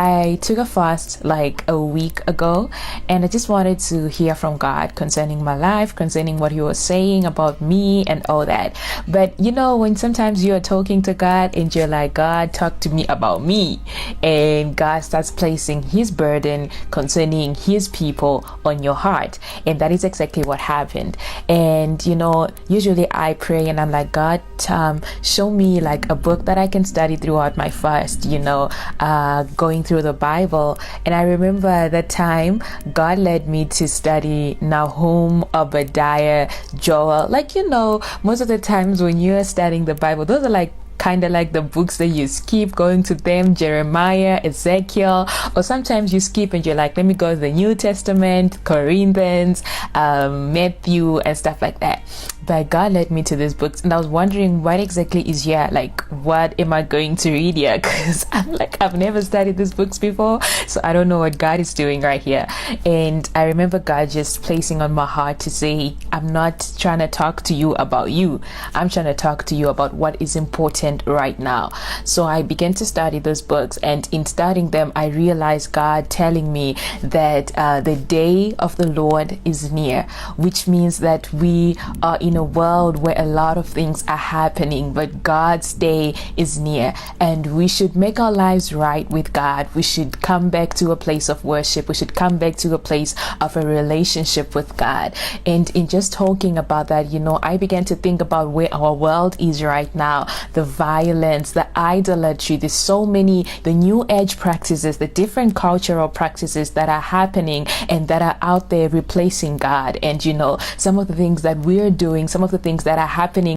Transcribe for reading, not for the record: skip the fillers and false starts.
I took a fast like a week ago, and I just wanted to hear from God concerning my life, concerning what He was saying about me and all that. But when sometimes you're talking to God and you're like, God, talk to me about me, and God starts placing His burden concerning His people on your heart. And that is exactly what happened. And usually I pray and I'm like, God, show me like a book that I can study throughout my fast, going through the Bible. And I remember that time God led me to study Nahum, Obadiah, Joel. Most of the times when you're studying the Bible, those are like kind of like the books that you skip going to them, Jeremiah, Ezekiel, or sometimes you skip and you're like, let me go to the New Testament, Corinthians, Matthew, and stuff like that. But God led me to these books, and I was wondering what exactly is here, like what am I going to read here, because I'm like, I've never studied these books before, so I don't know what God is doing right here. And I remember God just placing on my heart to say, I'm not trying to talk to you about you, I'm trying to talk to you about what is important right now. So I began to study those books, and in studying them I realized God telling me that the day of the Lord is near, which means that we are in a world where a lot of things are happening, but God's day is near, and we should make our lives right with God. We should come back to a place of worship. We should come back to a place of a relationship with God. And in just talking about that, I began to think about where our world is right now, the violence, the idolatry. There's so many, the new age practices, the different cultural practices that are happening and that are out there replacing God. And some of the things that we're doing, some of the things that are happening